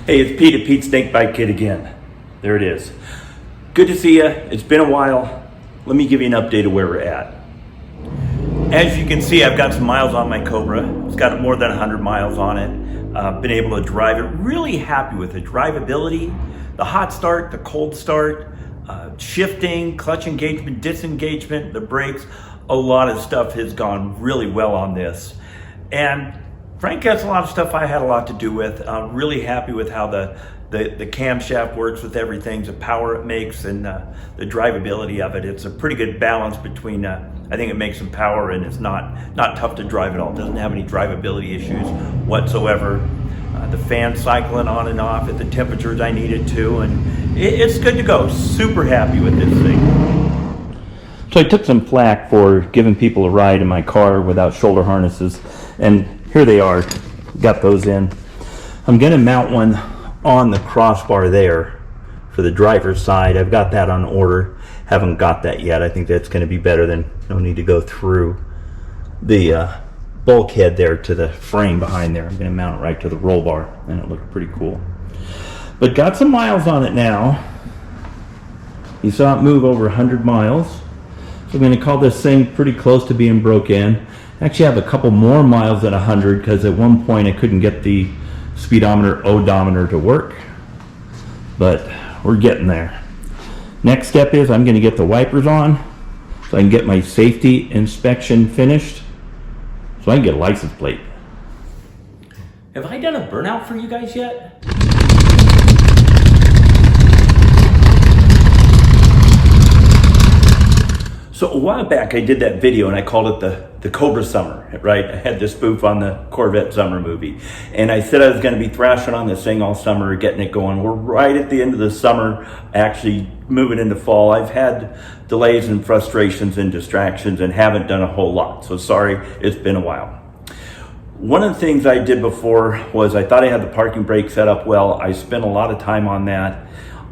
Hey, it's Pete at Pete Snakebite Kid again. There it is. Good to see you. It's been a while. Let me give you an update of where we're at. As you can see, I've got some miles on my Cobra. It's got more than 100 miles on it. Been able to drive it. Really happy with the drivability, the hot start, the cold start, shifting, clutch engagement, disengagement, the brakes. A lot of stuff has gone really well on this. And Frank has a lot of stuff I had a lot to do with. I'm really happy with how the camshaft works with everything, the power it makes, and the drivability of it. It's a pretty good balance between, I think it makes some power and it's not tough to drive at all. It doesn't have any drivability issues whatsoever. The fan cycling on and off at the temperatures I need it to, and it's good to go. Super happy with this thing. So I took some flack for giving people a ride in my car without shoulder harnesses, and here they are, got those in. I'm gonna mount one on the crossbar there for the driver's side. I've got that on order, haven't got that yet. I think that's gonna be better than, no need to go through the bulkhead there to the frame behind there. I'm gonna mount it right to the roll bar, and it looked pretty cool. But got some miles on it now. You saw it move over 100 miles. So I'm gonna call this thing pretty close to being broke in. Actually, I have a couple more miles than 100 because at one point I couldn't get the speedometer, odometer to work, but we're getting there. Next step is I'm going to get the wipers on so I can get my safety inspection finished so I can get a license plate. Have I done a burnout for you guys yet? So a while back I did that video and I called it the Cobra Summer, right? I had this spoof on the Corvette Summer movie. And I said I was gonna be thrashing on this thing all summer, getting it going. We're right at the end of the summer, actually moving into fall. I've had delays and frustrations and distractions and haven't done a whole lot. So sorry, it's been a while. One of the things I did before was I thought I had the parking brake set up well. I spent a lot of time on that.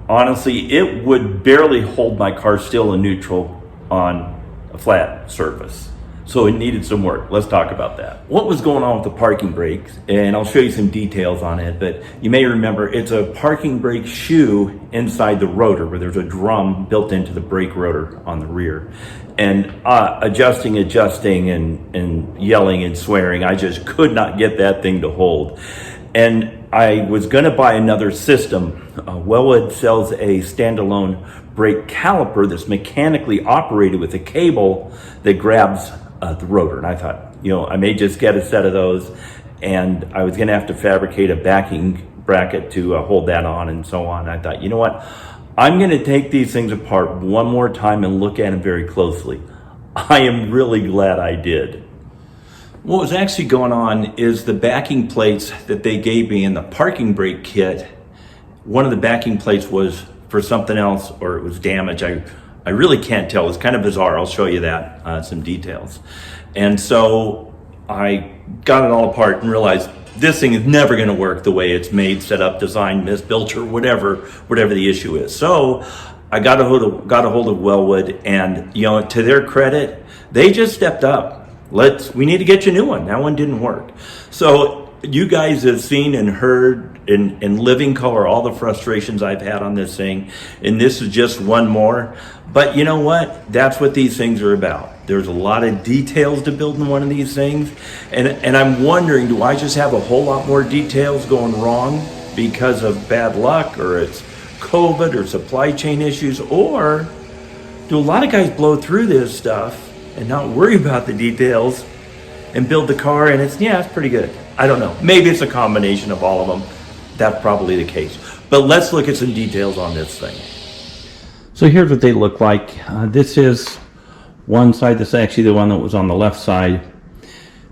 Honestly, it would barely hold my car still in neutral on a flat surface. So it needed some work. Let's talk about that. What was going on with the parking brakes? And I'll show you some details on it, but you may remember it's a parking brake shoe inside the rotor where there's a drum built into the brake rotor on the rear. And adjusting and yelling and swearing, I just could not get that thing to hold. And I was gonna buy another system. Wellwood sells a standalone brake caliper that's mechanically operated with a cable that grabs the rotor. And I thought, I may just get a set of those, and I was gonna have to fabricate a backing bracket to hold that on and so on. I thought, you know what? I'm gonna take these things apart one more time and look at them very closely. I am really glad I did. What was actually going on is the backing plates that they gave me in the parking brake kit, one of the backing plates was for something else, or it was damaged. I really can't tell. It's kind of bizarre. I'll show you that, some details. And so I got it all apart and realized this thing is never gonna work the way it's made, set up, designed, misbuilt, or whatever the issue is. So I got a hold of Wellwood, and to their credit, they just stepped up. We need to get you a new one. That one didn't work. So you guys have seen and heard in living color all the frustrations I've had on this thing, and this is just one more. But you know what? That's what these things are about. There's a lot of details to building one of these things, and I'm wondering, do I just have a whole lot more details going wrong because of bad luck, or it's COVID or supply chain issues, or do a lot of guys blow through this stuff and not worry about the details and build the car and it's pretty good? I don't know. Maybe it's a combination of all of them. That's probably the case. But let's look at some details on this thing. So here's what they look like. This is one side. This is actually the one that was on the left side.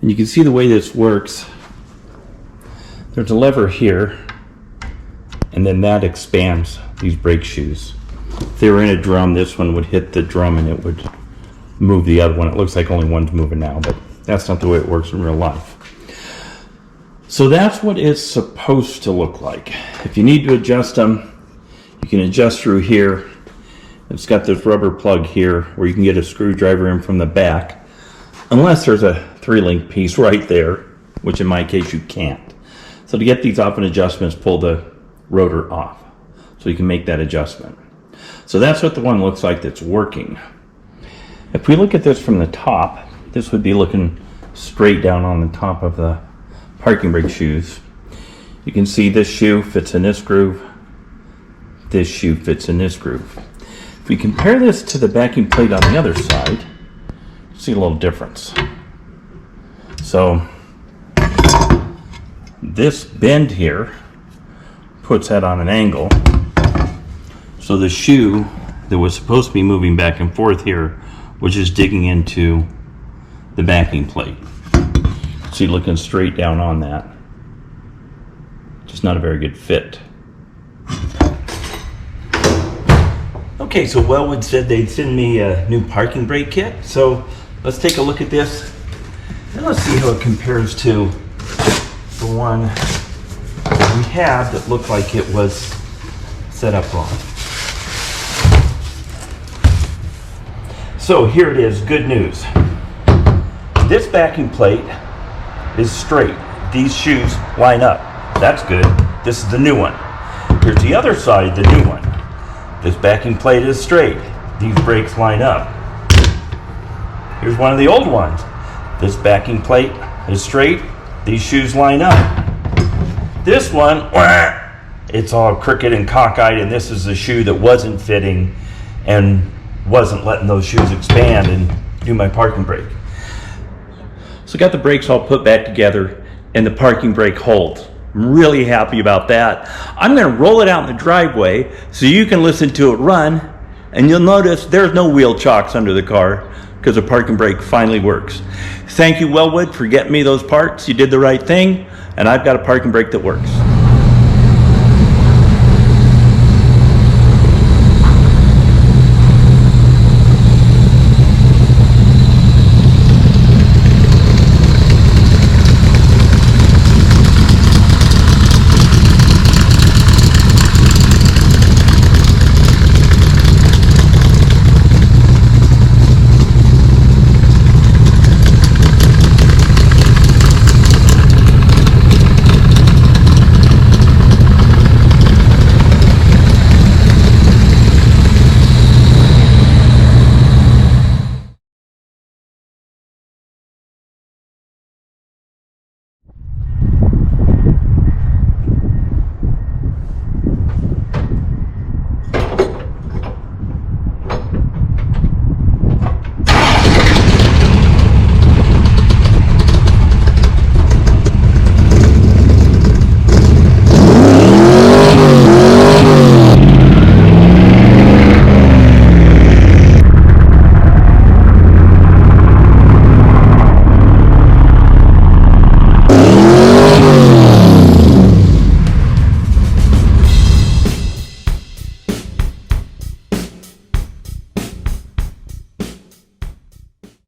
And you can see the way this works. There's a lever here, and then that expands these brake shoes. If they were in a drum, this one would hit the drum and it would move the other one. It looks like only one's moving now, but that's not the way it works in real life. So that's what it's supposed to look like. If you need to adjust them, you can adjust through here. It's got this rubber plug here where you can get a screwdriver in from the back, unless there's a 3-link piece right there, which in my case you can't. So to get these off and adjustments, pull the rotor off. So you can make that adjustment. So that's what the one looks like that's working. If we look at this from the top, this would be looking straight down on the top of the parking brake shoes. You can see this shoe fits in this groove. This shoe fits in this groove. If we compare this to the backing plate on the other side, see a little difference. So this bend here puts that on an angle. So the shoe that was supposed to be moving back and forth here was just digging into the backing plate. See, looking straight down on that. Just not a very good fit. Okay, so Wellwood said they'd send me a new parking brake kit. So let's take a look at this and let's see how it compares to the one we had that looked like it was set up wrong. So here it is, good news. This backing plate is straight. These shoes line up. That's good. This is the new one. Here's the other side, the new one. This backing plate is straight. These brakes line up. Here's one of the old ones. This backing plate is straight. These shoes line up. This one, it's all crooked and cockeyed, and this is the shoe that wasn't fitting and wasn't letting those shoes expand and do my parking brake. So got the brakes all put back together and the parking brake holds. I'm really happy about that. I'm going to roll it out in the driveway so you can listen to it run, and you'll notice there's no wheel chocks under the car because the parking brake finally works. Thank you, Wellwood, for getting me those parts. You did the right thing, and I've got a parking brake that works.